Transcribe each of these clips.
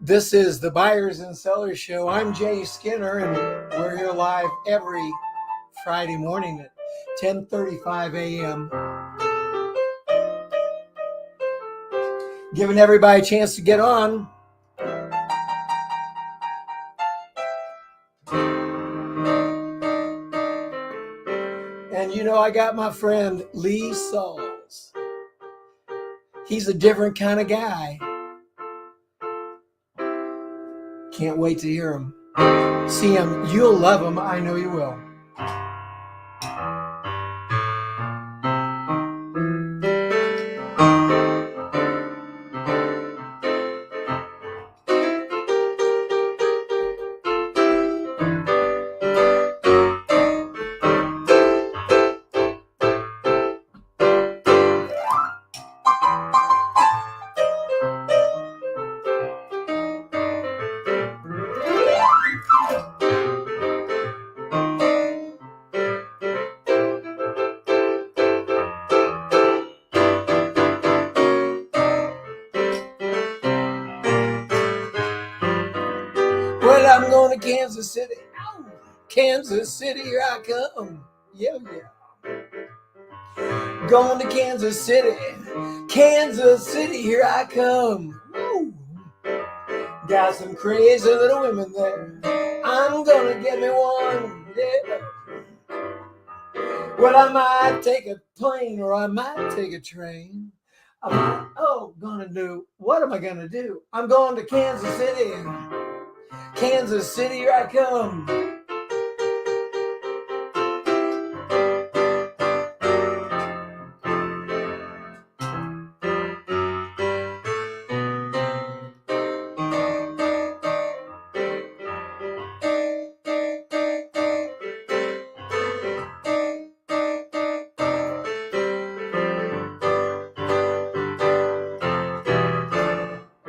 This is the Buyers and Sellers Show. I'm Jay Skinner, and we're here live every Friday morning at 10:35 a.m. Giving everybody a chance to get on. And you know, I got my friend Lee Salz. He's a different kind of guy. Can't wait to hear him. See him. You'll love him. I know you will. Well, I'm going to Kansas City. Ow. Kansas City, here I come. Yeah. Going to Kansas City. Kansas City, here I come. Woo. Got some crazy little women there. I'm going to get me one. Yeah. Well, I might take a plane or I might take a train. What am I going to do? I'm going to Kansas City. Kansas City, here I come.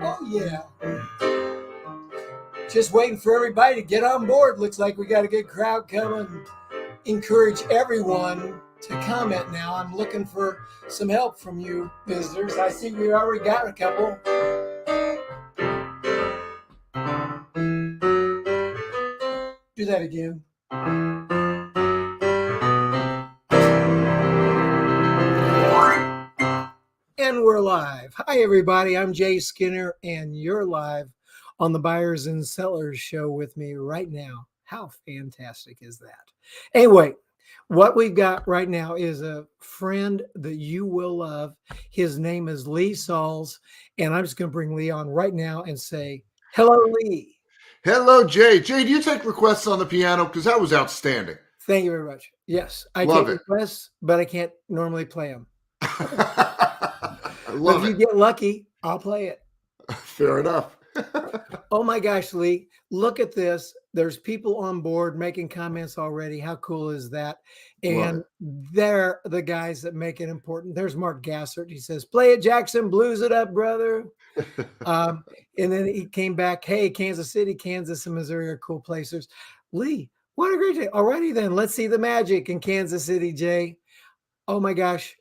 Oh, yeah. Just waiting for everybody to get on board. Looks like we got a good crowd coming. Encourage everyone to comment now. I'm looking for some help from you visitors. I see we already got a couple. Do that again. And we're live. Hi, everybody. I'm Jay Skinner, and you're live on the Buyers and Sellers Show with me right now. How fantastic is that? Anyway, what we've got right now is a friend that you will love. His name is Lee Salz, and I'm just going to bring Lee on right now and say, hello, Lee. Hello, Jay. Jay, do you take requests on the piano? Because that was outstanding. Thank you very much. Yes, I Love take it. requests, but I can't normally play them. I love If you it. get lucky, I'll play it. Fair enough. Oh my gosh, Lee, look at this. There's people on board making comments already. How cool is that? And they're the guys that make it important. There's Mark Gassert. He says, play it, Jackson, blues it up, brother. And then he came back, hey, Kansas City, Kansas, and Missouri are cool places. Lee, what a great day. Alrighty then, let's see the magic in Kansas City, Jay. Oh my gosh.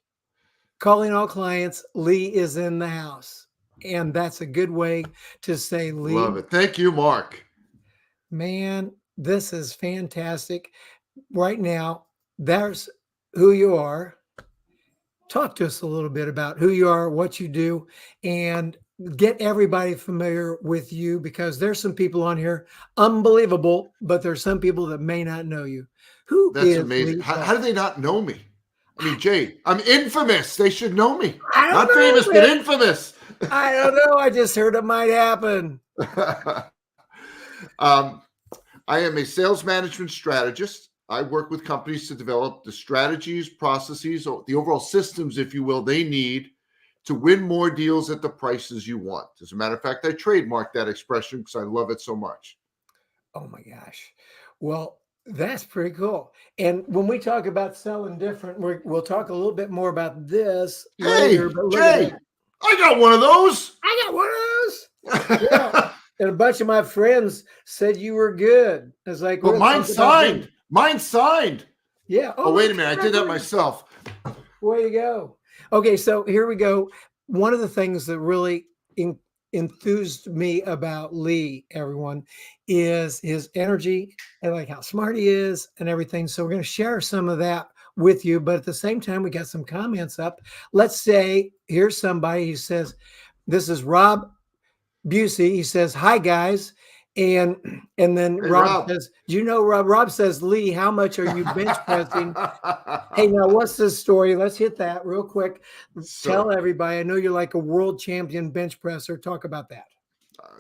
Calling all clients, Lee is in the house. And that's a good way to say, Lee. Love it. Thank you, Mark. Man, this is fantastic. Right now, there's who you are. Talk to us a little bit about who you are, what you do, and get everybody familiar with you, because there's some people on here, unbelievable, but there's some people that may not know you. That's amazing. How do they not know me? I mean, Jay, I'm infamous. They should know me. Not famous, but infamous. I don't know. I just heard it might happen. I am a sales management strategist. I work with companies to develop the strategies, processes, or the overall systems, if you will, they need to win more deals at the prices you want. As a matter of fact, I trademarked that expression because I love it so much. Oh my gosh. Well, that's pretty cool. And when we talk about selling different, we'll talk a little bit more about this later. But Jay, I got one of those. I got one of those. Yeah. And a bunch of my friends said you were good. It's like, but mine's signed. Mine's signed. Yeah. Oh, wait a minute. I did that myself. Way to go. Okay, so here we go. One of the things that really enthused me about Lee, everyone, is his energy and like how smart he is and everything. So we're going to share some of that with you. But at the same time, we got some comments up. Let's say here's somebody who says, this is Rob Busey. He says, hi guys. And then Hey, Rob Rob. says, do you know Rob says, Lee, how much are you bench pressing? Hey, now what's this story? Let's hit that real quick. Tell everybody. I know you're like a world champion bench presser. Talk about that.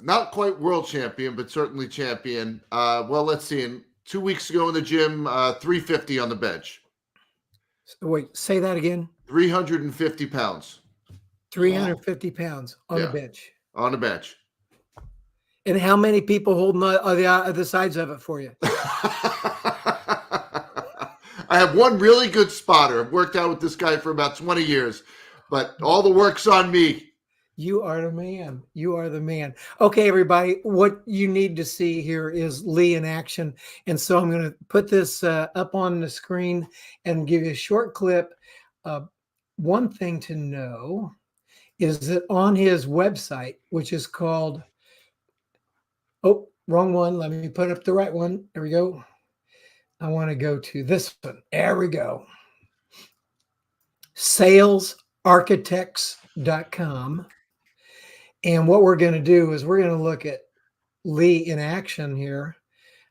Not quite world champion, but certainly champion. Well, let's see. 2 weeks ago in the gym, 350 on the bench. So wait, say that again. 350 pounds. 350 pounds on the bench. On the bench. And how many people holding the sides of it for you? I have one really good spotter. I've worked out with this guy for about 20 years, but all the work's on me. You are the man. You are the man. Okay, everybody, what you need to see here is Lee in action. And so I'm going to put this up on the screen and give you a short clip. One thing to know is that on his website, which is called, oh, wrong one. Let me put up the right one. There we go. I want to go to this one. There we go. salesarchitects.com. And what we're going to do is we're going to look at Lee in action here.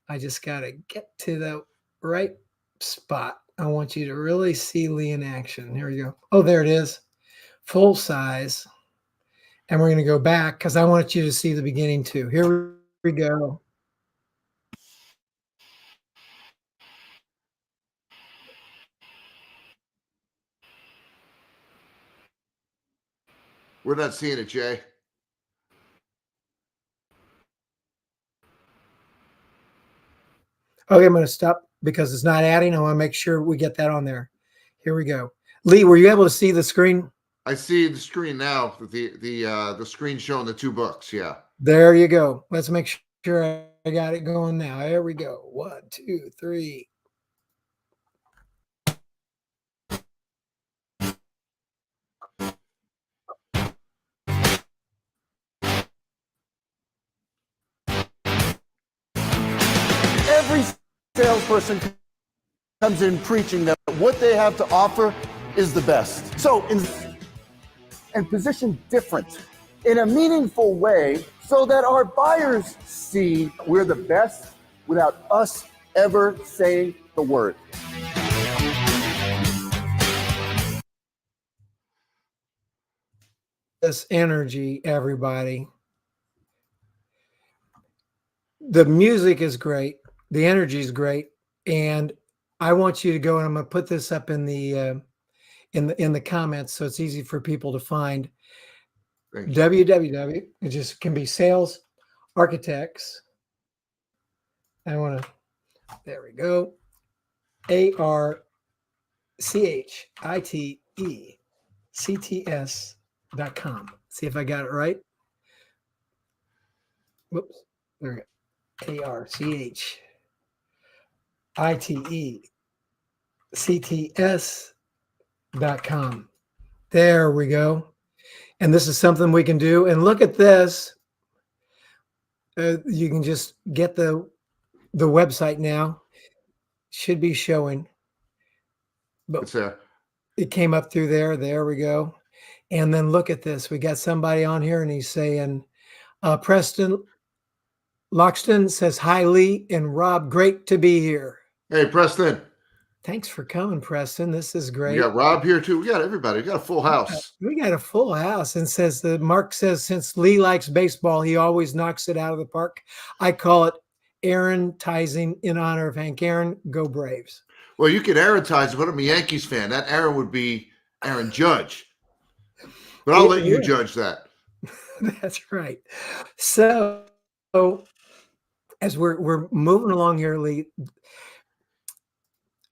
I just got to get to the right spot. I want you to really see Lee in action. Here we go. Oh, there it is. Full size. And we're going to go back because I want you to see the beginning too. Here we go. We're not seeing it, Jay. Okay, I'm going to stop because it's not adding. I want to make sure we get that on there. Here we go. Lee, were you able to see the screen? I see the screen now. The screen showing the two books. Yeah. There you go. Let's make sure I got it going now. There we go. 1, 2, 3. Every salesperson comes in preaching that what they have to offer is the best. So, and position different in a meaningful way so that our buyers see we're the best without us ever saying the word. This energy, everybody. The music is great. The energy is great. And I want you to go, and I'm going to put this up in the comments so it's easy for people to find. www. It just can be Sales Architects. I want to. There we go. ARCHITECTS.com. See if I got it right. Whoops. There we go. ARCHITECTS.com. There we go. And this is something we can do. And look at this. You can just get the website now. Should be showing. But it's there. It came up through there. There we go. And then look at this. We got somebody on here and he's saying, Preston Loxton says, hi, Lee and Rob. Great to be here. Hey, Preston. Thanks for coming, Preston. This is great. We got Rob here too. We got everybody. We got a full house. We got a full house. And says Mark says, since Lee likes baseball, he always knocks it out of the park. I call it Aaron-tizing in honor of Hank Aaron. Go Braves. Well, you could Aaron-tize, but I'm a Yankees fan. That Aaron would be Aaron Judge. But I'll let you judge that. That's right. So as we're moving along here, Lee,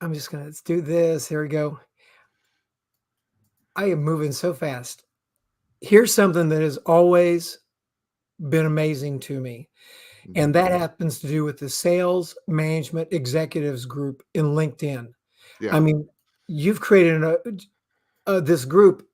I'm just going to do this. Here we go. I am moving so fast. Here's something that has always been amazing to me. And that happens to do with the Sales Management Executives group in LinkedIn. Yeah. I mean, you've created this group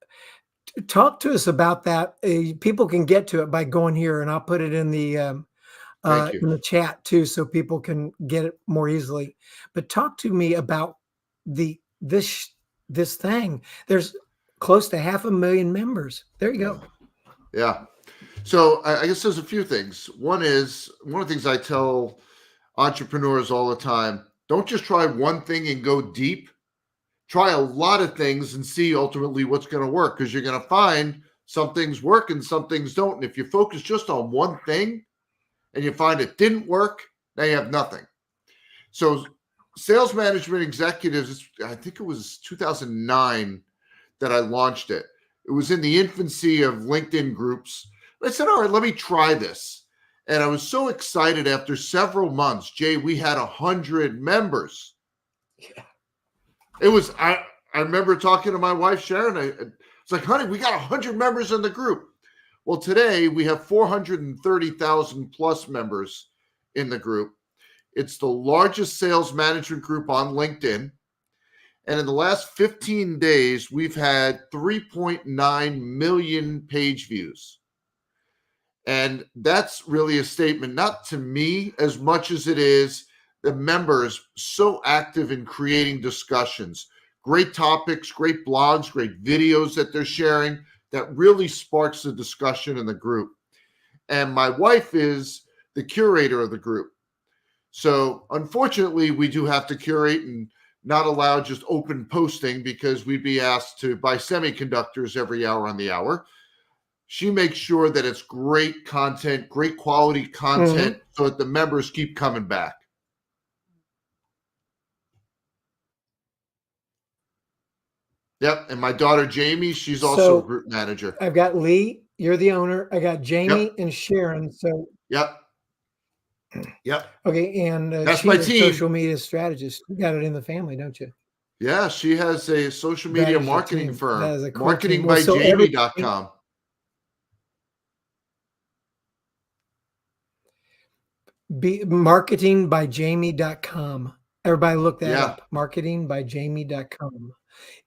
Talk to us about that. People can get to it by going here, and I'll put it Thank you. in the chat too, so people can get it more easily. But talk to me about this thing. There's close to 500,000 members. There you go. Yeah. So I guess there's a few things. One of the things I tell entrepreneurs all the time: don't just try one thing and go deep. Try a lot of things and see ultimately what's going to work, because you're going to find some things work and some things don't. And if you focus just on one thing and you find it didn't work, now you have nothing. So Sales Management Executives, I think it was 2009 that I launched it. It was in the infancy of LinkedIn groups. I said, all right, let me try this. And I was so excited after several months. Jay, we had 100 members. Yeah. It was, I remember talking to my wife, Sharon. It's like, honey, we got 100 members in the group. Well, today we have 430,000 plus members in the group. It's the largest sales management group on LinkedIn. And in the last 15 days, we've had 3.9 million page views. And that's really a statement, not to me as much as it is the members so active in creating discussions, great topics, great blogs, great videos that they're sharing that really sparks the discussion in the group. And my wife is the curator of the group. So unfortunately, we do have to curate and not allow just open posting, because we'd be asked to buy semiconductors every hour on the hour. She makes sure that it's great content, great quality content, so that the members keep coming back. Yep. And my daughter, Jamie, she's also a group manager. I've got Lee, you're the owner. I got Jamie and Sharon. So Yep. Okay. And that's she's my a team. social media strategist. You got it in the family, don't you? Yeah. She has a social media marketing firm, That is a cool marketingbijamie.com. Marketingbijamie.com. Everybody look that up. Marketingbijamie.com.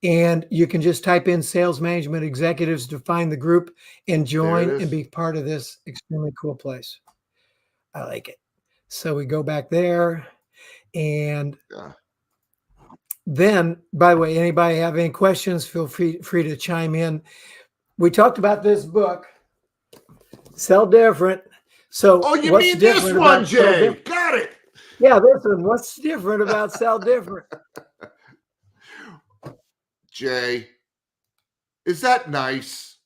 And you can just type in Sales Management Executives to find the group and join and be part of this extremely cool place. I like it. So we go back there, and then, by the way, anybody have any questions, feel free to chime in. We talked about this book, Sell Different. So you mean this one, Jay? Got it. Yeah, this one. What's different about Sell Different? Jay, is that nice?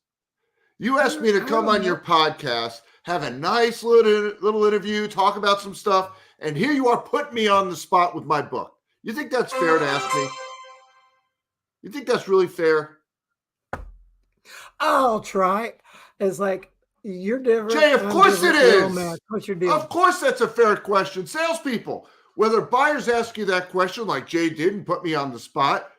You asked me to come on your podcast, have a nice little interview, talk about some stuff, and here you are putting me on the spot with my book. You think that's fair to ask me? You think that's really fair? I'll try. It's like, you're different. Jay, of course it is. What's your deal? Of course that's a fair question. Salespeople, whether buyers ask you that question like Jay did and put me on the spot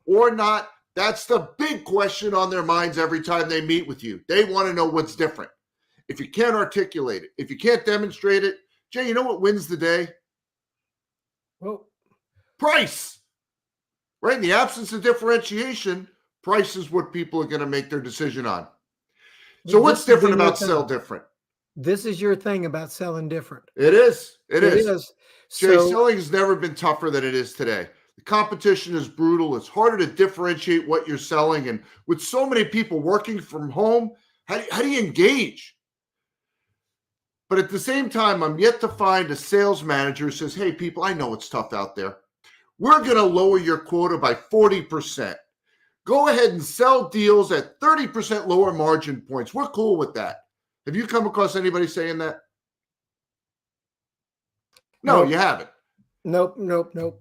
or not, that's the big question on their minds every time they meet with you. They want to know what's different. If you can't articulate it, if you can't demonstrate it, Jay, you know what wins the day? Well, price. Right? In the absence of differentiation, price is what people are going to make their decision on. So what's different about Sell Different? This is your thing about selling different. It is. It is. Jay, So, selling has never been tougher than it is today. The competition is brutal. It's harder to differentiate what you're selling. And with so many people working from home, how do you engage? But at the same time, I'm yet to find a sales manager who says, hey, people, I know it's tough out there. We're going to lower your quota by 40%. Go ahead and sell deals at 30% lower margin points. We're cool with that. Have you come across anybody saying that? No, you haven't. Nope.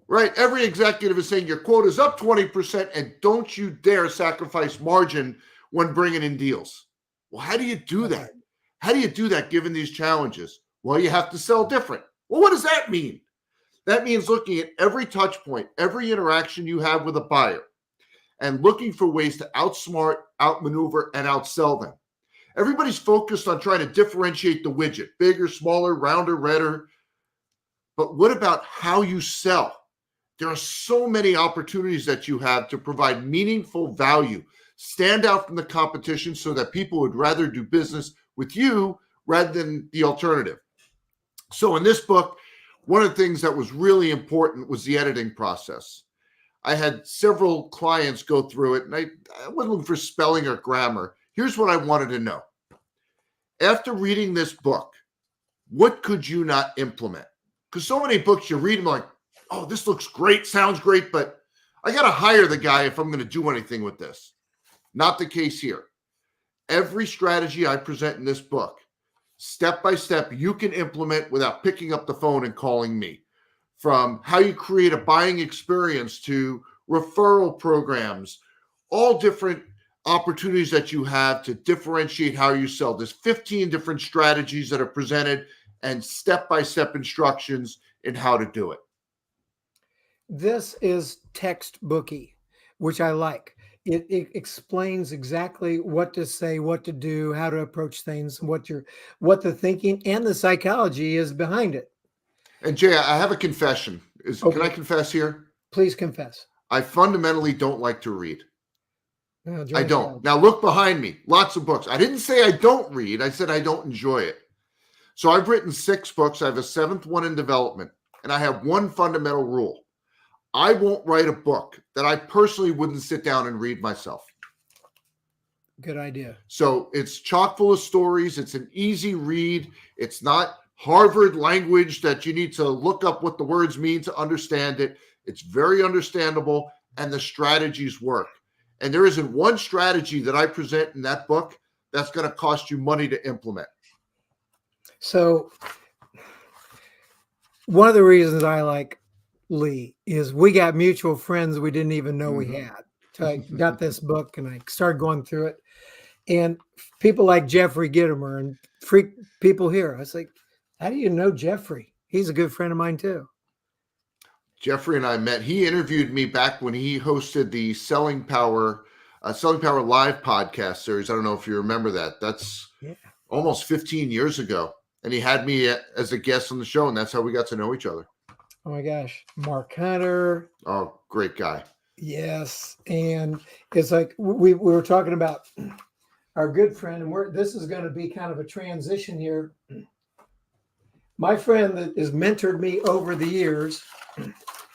Right? Every executive is saying your quota is up 20% and don't you dare sacrifice margin when bringing in deals. Well, how do you do that? How do you do that given these challenges? Well, you have to sell different. Well, what does that mean? That means looking at every touch point, every interaction you have with a buyer, and looking for ways to outsmart, outmaneuver, and outsell them. Everybody's focused on trying to differentiate the widget, bigger, smaller, rounder, redder. But what about how you sell? There are so many opportunities that you have to provide meaningful value, stand out from the competition so that people would rather do business with you rather than the alternative. So in this book, one of the things that was really important was the editing process. I had several clients go through it, and I wasn't looking for spelling or grammar. Here's what I wanted to know. After reading this book, what could you not implement? Because so many books you read them like, oh, this looks great, sounds great, but I got to hire the guy if I'm going to do anything with this. Not the case here. Every strategy I present in this book, step by step, you can implement without picking up the phone and calling me. From how you create a buying experience to referral programs, all different opportunities that you have to differentiate how you sell. There's 15 different strategies that are presented and step-by-step instructions in how to do it. This is textbooky, which I like. It explains exactly what to say, what to do, how to approach things, what the thinking and the psychology is behind it. And Jay, I have a confession. Can I confess here? Please confess. I fundamentally don't like to read. I don't. Salz. Now look behind me. Lots of books. I didn't say I don't read. I said I don't enjoy it. So I've written 6 books. I have a 7th one in development. And I have one fundamental rule. I won't write a book that I personally wouldn't sit down and read myself. Good idea. So it's chock full of stories. It's an easy read. It's not Harvard language that you need to look up what the words mean to understand it. It's very understandable, and the strategies work. And there isn't one strategy that I present in that book that's going to cost you money to implement. So one of the reasons I like Lee is we got mutual friends we didn't even know we had. So I got this book and I started going through it. And people like Jeffrey Gitomer and freak people here. I was like, how do you know Jeffrey? He's a good friend of mine too. Jeffrey and I met. He interviewed me back when he hosted the Selling Power Live podcast series. I don't know if you remember that. That's almost 15 years ago. And he had me as a guest on the show, and that's how we got to know each other. Oh my gosh. Mark Hunter. Oh, great guy. Yes. And it's like we were talking about our good friend, and this is going to be kind of a transition here. My friend that has mentored me over the years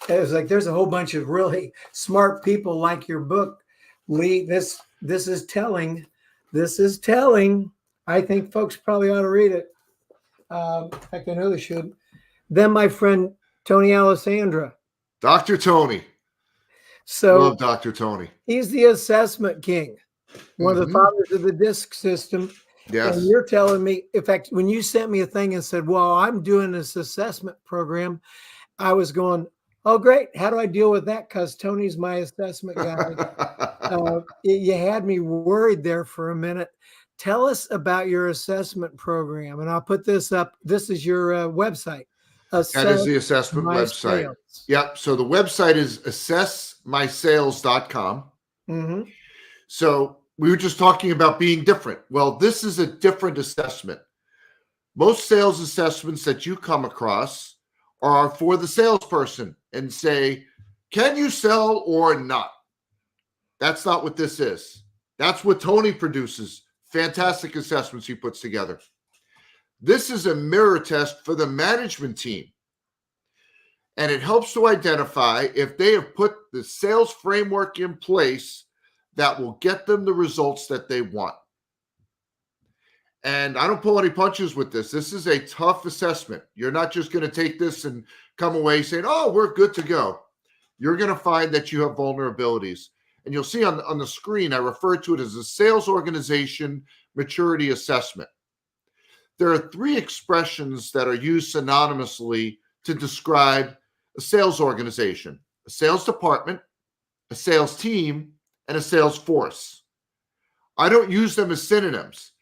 is like, there's a whole bunch of really smart people like your book, Lee. This is telling. This is telling. I think folks probably ought to read it. In fact, I know they should. Then my friend Tony Alessandra. Dr. Tony. So love Dr. Tony. He's the assessment king, one of the fathers of the DISC system. Yes. And you're telling me, in fact, when you sent me a thing and said, well, I'm doing this assessment program, I was going, oh, great. How do I deal with that? Because Tony's my assessment guy. You had me worried there for a minute. Tell us about your assessment program. And I'll put this up. This is your website. That is the assessment website. Sales. Yep. So the website is assessmysales.com. Mm-hmm. So we were just talking about being different. Well, this is a different assessment. Most sales assessments that you come across are for the salesperson and say, can you sell or not? That's not what this is. That's what Tony produces. Fantastic assessments he puts together. This is a mirror test for the management team. And it helps to identify if they have put the sales framework in place that will get them the results that they want. And I don't pull any punches with this. This is a tough assessment. You're not just going to take this and come away saying, oh, we're good to go. You're going to find that you have vulnerabilities. And you'll see on the screen, I refer to it as a sales organization maturity assessment. There are 3 expressions that are used synonymously to describe a sales organization: a sales department, a sales team, and a sales force. I don't use them as synonyms.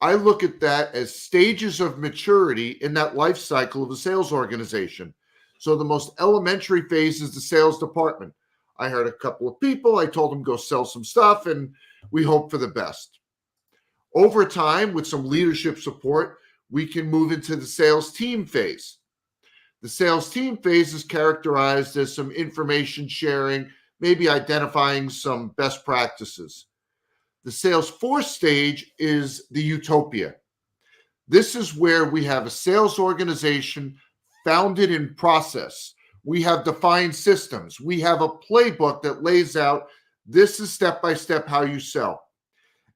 I look at that as stages of maturity in that life cycle of a sales organization. So the most elementary phase is the sales department. I hired a couple of people. I told them go sell some stuff, and we hope for the best. Over time, with some leadership support, we can move into the sales team phase. The sales team phase is characterized as some information sharing, maybe identifying some best practices. The sales force stage is the utopia. This is where we have a sales organization founded in process. We have defined systems. We have a playbook that lays out this is step-by-step how you sell.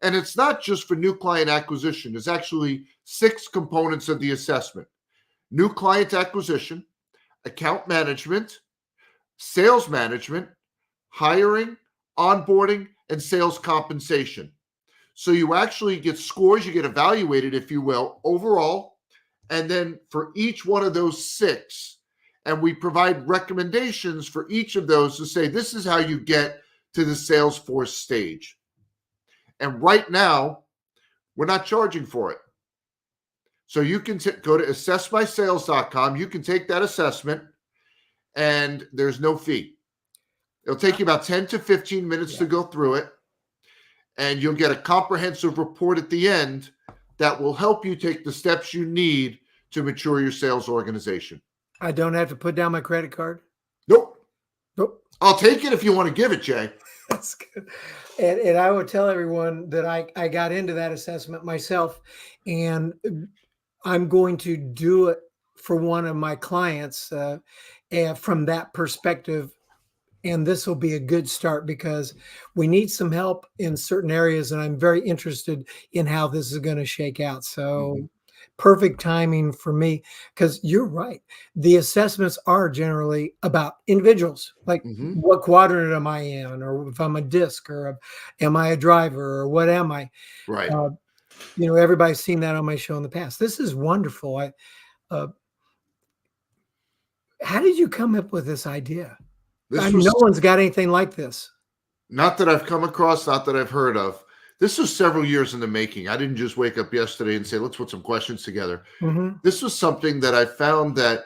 And it's not just for new client acquisition. There's actually 6 components of the assessment: new client acquisition, account management, sales management, hiring, onboarding, and sales compensation. So you actually get scores, you get evaluated, if you will, overall, and then for each one of those 6, and we provide recommendations for each of those to say, this is how you get to the Salesforce stage. And right now, we're not charging for it. So you can go to assessmysales.com. You can take that assessment, and there's no fee. It'll take you about 10 to 15 minutes to go through it, and you'll get a comprehensive report at the end that will help you take the steps you need to mature your sales organization. I don't have to put down my credit card? Nope. Nope. I'll take it if you want to give it, Jay. That's good. And I would tell everyone that I got into that assessment myself, and I'm going to do it for one of my clients from that perspective. And this will be a good start because we need some help in certain areas. And I'm very interested in how this is going to shake out. So perfect timing for me, because you're right. The assessments are generally about individuals, like what quadrant am I in, or if I'm a disc, or am I a driver, or what am I? Right. Everybody's seen that on my show in the past. This is wonderful. How did you come up with this idea? No one's got anything like this. Not that I've come across, not that I've heard of. This was several years in the making. I didn't just wake up yesterday and say, let's put some questions together. This was something that I found that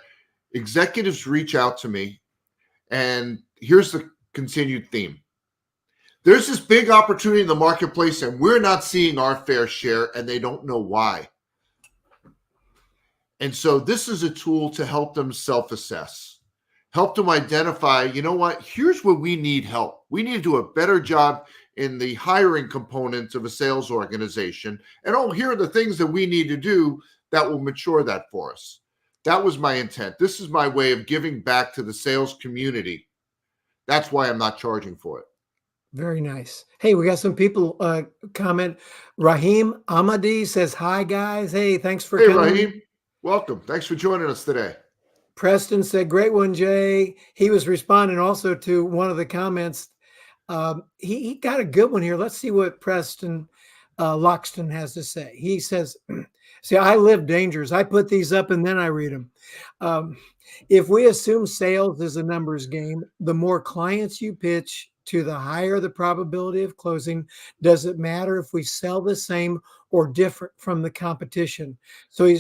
executives reach out to me, and here's the continued theme. There's this big opportunity in the marketplace, and we're not seeing our fair share, and they don't know why. And so this is a tool to help them self-assess, help them identify, you know what, here's where we need help. We need to do a better job in the hiring components of a sales organization. And here are the things that we need to do that will mature that for us. That was my intent. This is my way of giving back to the sales community. That's why I'm not charging for it. Very nice. Hey, we got some people comment. Rahim Ahmadi says, hi, guys. Hey, thanks for coming. Hey, Rahim. Welcome. Thanks for joining us today. Preston said, great one, Jay. He was responding also to one of the comments. He got a good one here. Let's see what Preston Loxton has to say. He says, see, I live dangers. I put these up and then I read them. If we assume sales is a numbers game, the more clients you pitch to, the higher the probability of closing. Does it matter if we sell the same or different from the competition? So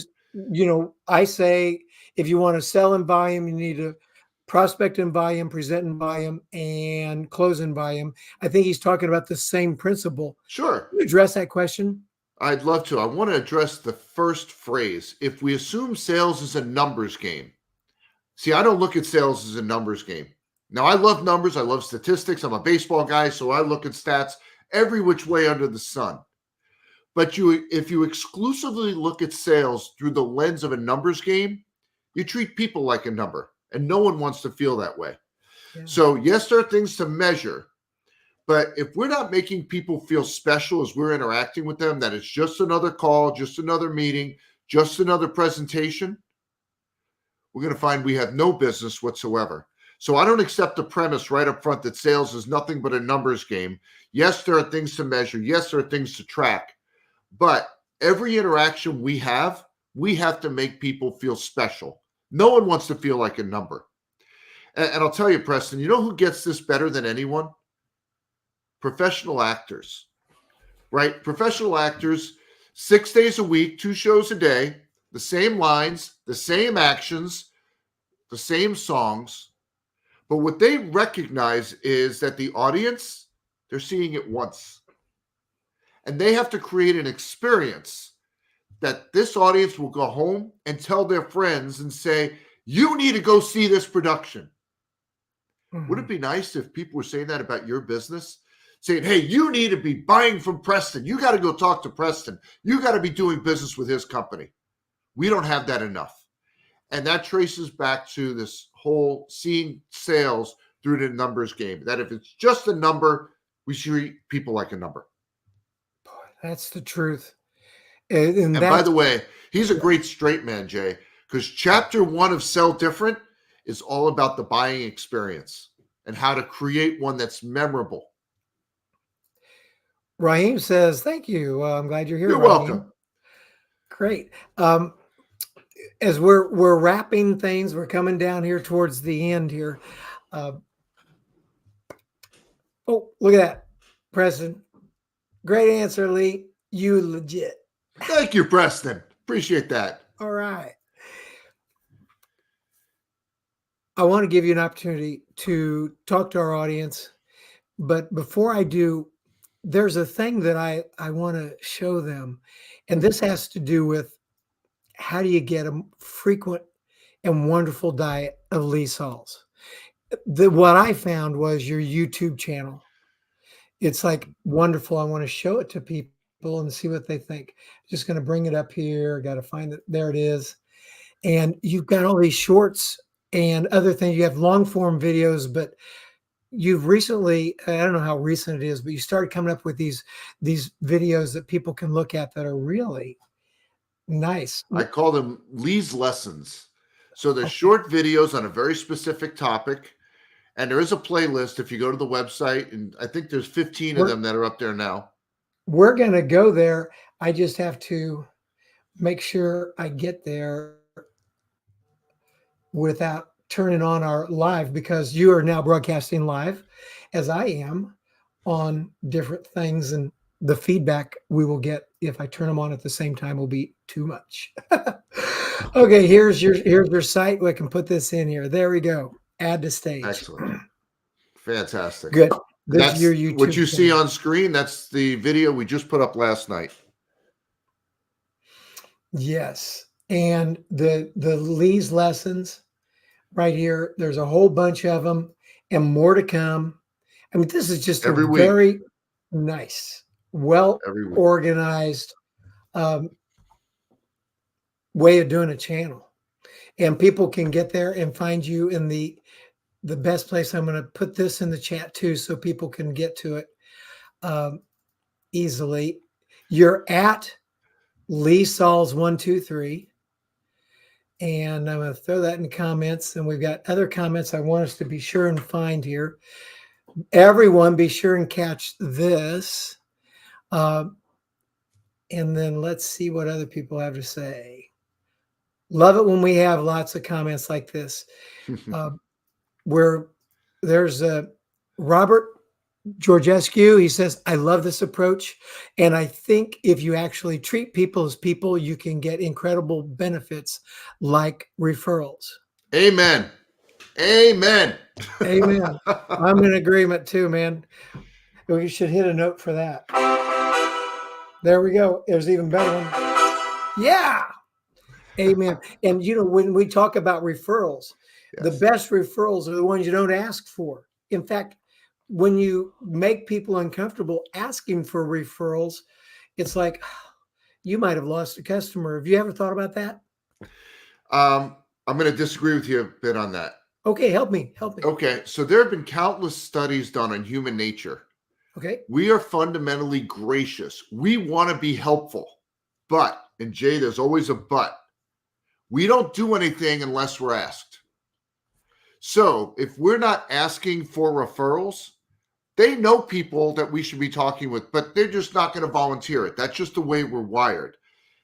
I say, if you want to sell in volume, you need to prospect in volume, present in volume, and close in volume. I think he's talking about the same principle. Sure. Can you address that question? I'd love to. I want to address the first phrase. If we assume sales is a numbers game. See, I don't look at sales as a numbers game. Now, I love numbers. I love statistics. I'm a baseball guy, so I look at stats every which way under the sun. But if you exclusively look at sales through the lens of a numbers game, you treat people like a number, and no one wants to feel that way. Yeah. So yes, there are things to measure, but if we're not making people feel special as we're interacting with them, that it's just another call, just another meeting, just another presentation, we're going to find we have no business whatsoever. So I don't accept the premise right up front that sales is nothing but a numbers game. Yes, there are things to measure. Yes, there are things to track. But every interaction we have to make people feel special. No one wants to feel like a number. And I'll tell you, Preston, you know who gets this better than anyone? Professional actors, right? Professional actors, 6 days a week, 2 shows a day, the same lines, the same actions, the same songs. But what they recognize is that the audience, they're seeing it once. And they have to create an experience that this audience will go home and tell their friends and say, you need to go see this production. Would it be nice if people were saying that about your business? saying, hey, you need to be buying from Preston. You got to go talk to Preston. You got to be doing business with his company. We don't have that enough. And that traces back to this whole seeing sales through the numbers game, that if it's just a number, we treat people like a number. That's the truth. And by the way, he's a great straight man, Jay, because chapter 1 of Sell Different is all about the buying experience and how to create one that's memorable. Raheem says, thank you. I'm glad you're here. You're Raheem. welcome. Great. As we're wrapping things, we're coming down here towards the end here. Oh, look at that, Preston. Great answer, Lee. You legit. Thank you, Preston. Appreciate that. All right. I want to give you an opportunity to talk to our audience. But before I do, there's a thing that I want to show them. And this has to do with how do you get a frequent and wonderful diet of Lee Salz. What I found was your YouTube channel. It's like wonderful. I want to show it to people and see what they think. Just going to bring it up here. Got to find it. There it is. And you've got all these shorts and other things. You have long form videos, but you've recently, I don't know how recent it is, but you started coming up with these videos that people can look at that are really nice. I call them Lee's lessons. So they're short videos on a very specific topic. And there is a playlist if you go to the website, and I think there's 15 of them that are up there now. We're going to go there. I just have to make sure I get there without turning on our live, because you are now broadcasting live as I am on different things, and the feedback we will get if I turn them on at the same time will be too much. Okay, here's your site. We can put this in here. There we go. Add to stage. Excellent. Fantastic. Good. That's your YouTube what you see channel. on screen. That's the video we just put up last night. Yes. And the Lee's lessons right here, there's a whole bunch of them and more to come. I mean, this is just Every a week. very nice, well Every week. organized way of doing a channel. And people can get there and find you in the best place. I'm going to put this in the chat too, so people can get to it easily. You're at Lee Salz 123. And I'm going to throw that in the comments. And we've got other comments I want us to be sure and find here. Everyone be sure and catch this. And then let's see what other people have to say. Love it when we have lots of comments like this. Where there's Robert Georgescu. He says, I love this approach. And I think if you actually treat people as people, you can get incredible benefits like referrals. Amen. Amen. Amen. I'm in agreement too, man. We should hit a note for that. There we go. There's even better one. Yeah. Amen. And you know, when we talk about referrals, Yes. the best referrals are the ones you don't ask for. In fact, when you make people uncomfortable asking for referrals, it's like you might have lost a customer. Have you ever thought about that? I'm going to disagree with you a bit on that. Okay, help me. Okay, so there have been countless studies done on human nature. Okay. We are fundamentally gracious. We want to be helpful. But, and Jay, there's always a but. We don't do anything unless we're asked. So if we're not asking for referrals, they know people that we should be talking with, but they're just not going to volunteer it. That's just the way we're wired.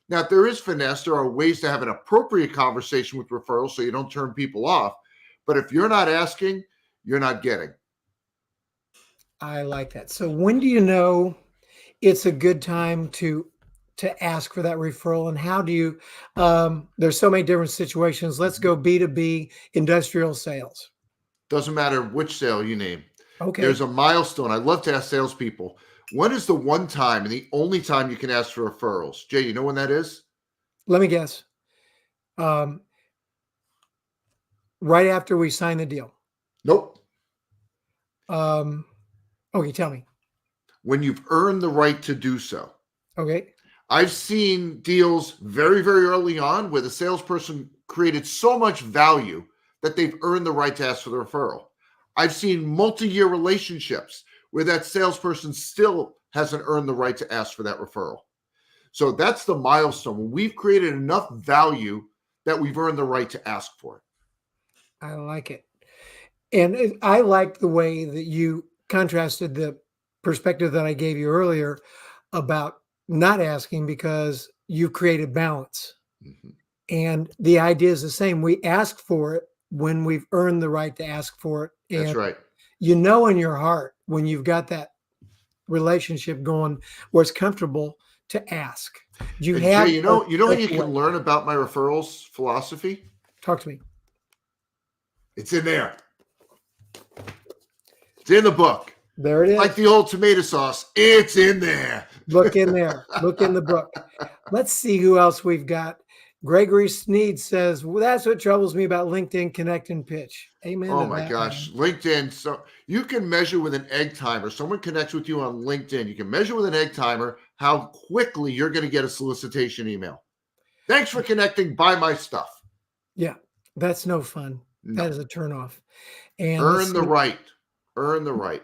Now, if there is finesse, there are ways to have an appropriate conversation with referrals so you don't turn people off. But if you're not asking, you're not getting. I like that. So when do you know it's a good time to ask for that referral, and how do you, there's so many different situations. Let's go B2B industrial sales. Doesn't matter which sale you name. Okay. There's a milestone. I love to ask salespeople, when is the one time and the only time you can ask for referrals? Jay, you know when that is? Let me guess. Right after we sign the deal. Nope. Okay, tell me. when you've earned the right to do so. Okay. I've seen deals very, very early on where the salesperson created so much value that they've earned the right to ask for the referral. I've seen multi-year relationships where that salesperson still hasn't earned the right to ask for that referral. So that's the milestone when we've created enough value that we've earned the right to ask for it. I like it. And I like the way that you contrasted the perspective that I gave you earlier about not asking because you created balance. Mhm. And the idea is the same. We ask for it when we've earned the right to ask for it. That's And right. you know in your heart when you've got that relationship going where it's comfortable to ask. Do you And have Jay, you know how you takeaway? can learn about my referrals philosophy? Talk to me. It's in there. It's in the book. There it is. Like the old tomato sauce, it's in there. Look in there. Look in the book. Let's see who else we've got. Gregory Sneed says, well, that's what troubles me about LinkedIn Connect and Pitch. Amen Oh to my that, gosh. man. LinkedIn. So you can measure with an egg timer. Someone connects with you on LinkedIn. You can measure with an egg timer how quickly you're going to get a solicitation email. Thanks for connecting. Buy my stuff. Yeah, that's no fun. No. That is a turnoff. And Earn the right. Earn the right.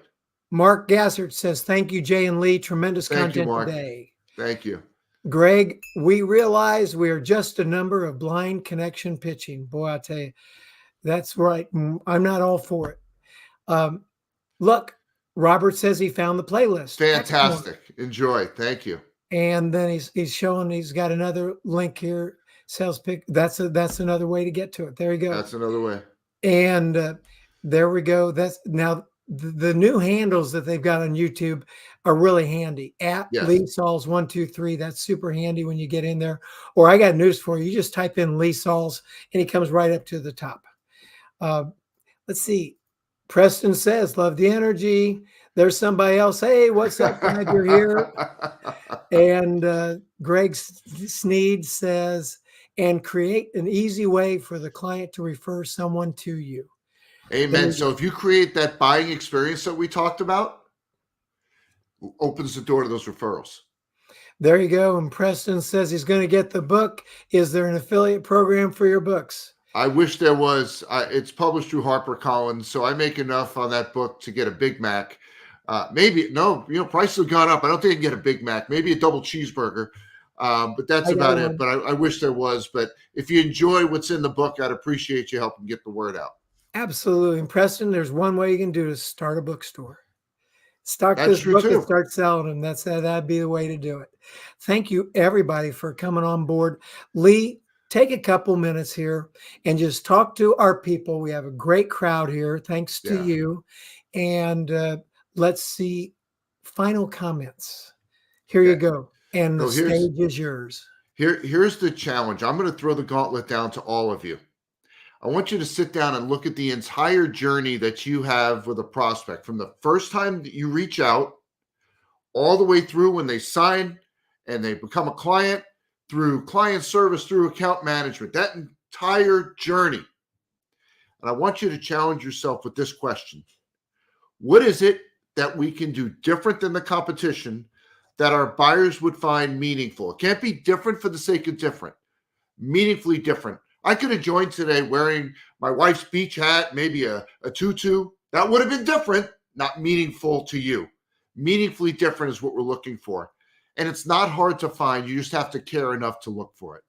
Mark Gassert says, thank you, Jay and Lee. Tremendous Thank you, content Mark. today. Thank you. Greg, we realize we are just a number of blind connection pitching. Boy, I tell you, that's right. I'm not all for it. Look, Robert says he found the playlist. Fantastic. Excellent. Enjoy. Thank you. And then he's showing he's got another link here. Sales pick. That's another way to get to it. There you go. That's another way. And there we go. That's now the new handles that they've got on YouTube are really handy. At Yes. Lee Salz 123. That's super handy when you get in there. Or I got news for you. You just type in Lee Salz and he comes right up to the top. Let's see. Preston says, love the energy. There's somebody else. Hey, what's up? Glad you're here. And Greg Sneed says, and create an easy way for the client to refer someone to you. Amen. So if you create that buying experience that we talked about, opens the door to those referrals. There you go. And Preston says he's going to get the book. Is there an affiliate program for your books? I wish there was. It's published through HarperCollins, so I make enough on that book to get a Big Mac. Maybe, no, prices have gone up. I don't think I can get a Big Mac, maybe a double cheeseburger. But that's about it. But I wish there was. But if you enjoy what's in the book, I'd appreciate you helping get the word out. Absolutely. And Preston, there's one way you can do to start a bookstore. Stock That's this true book too. and start selling them. That'd be the way to do it. Thank you, everybody, for coming on board. Lee, take a couple minutes here and just talk to our people. We have a great crowd here, thanks to you. And let's see final comments. Here you go. And the stage is yours. Here's the challenge. I'm going to throw the gauntlet down to all of you. I want you to sit down and look at the entire journey that you have with a prospect from the first time that you reach out all the way through when they sign and they become a client, through client service, through account management, that entire journey. And I want you to challenge yourself with this question. What is it that we can do different than the competition that our buyers would find meaningful? It can't be different for the sake of different, meaningfully different. I could have joined today wearing my wife's beach hat, maybe a tutu. That would have been different, not meaningful to you. Meaningfully different is what we're looking for. And it's not hard to find. You just have to care enough to look for it.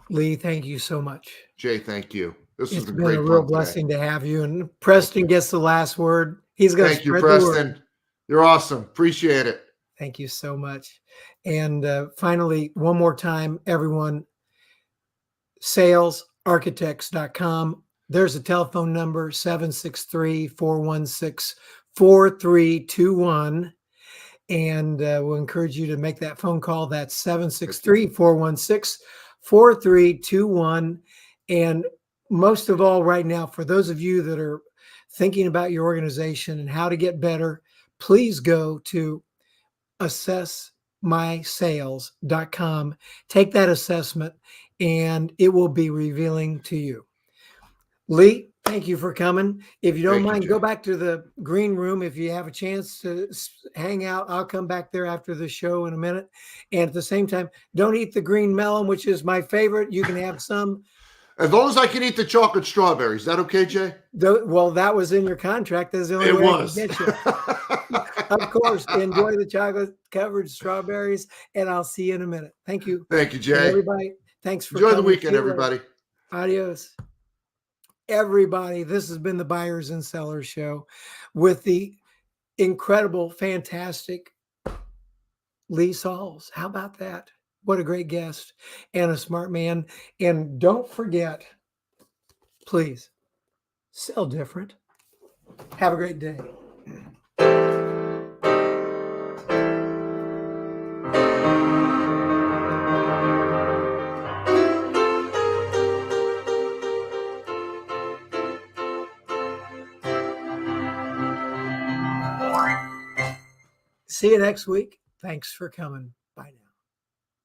Lee, thank you so much. Jay, thank you. This has been a great. Real blessing to have you. And Preston gets the last word. He's going to Thank you, Preston. You're awesome. Appreciate it. Thank you so much. And finally, one more time, everyone, salesarchitects.com. There's a telephone number, 763-416-4321. And we'll encourage you to make that phone call. That's 763-416-4321. And most of all, right now, for those of you that are thinking about your organization and how to get better, please go to assessmysales.com. Take that assessment and it will be revealing to you. Lee, Thank you for coming. If you don't Thank you, mind, Jay. go back to the green room. If you have a chance to hang out, I'll come back there after the show in a minute. And at the same time, don't eat the green melon, which is my favorite. You can have some. As long as I can eat the chocolate strawberries. Is that okay, Jay? Well, that was in your contract. That's the only way I can get you. Of course, enjoy the chocolate-covered strawberries, and I'll see you in a minute. Thank you. Thank you, And Jay. everybody, thanks for Enjoy the coming. weekend, See you later. everybody. Adios. Everybody, this has been the Buyers and Sellers Show with the incredible, fantastic Lee Salz. How about that? What a great guest and a smart man. And don't forget, please, sell different. Have a great day. See you next week. Thanks for coming. Bye now.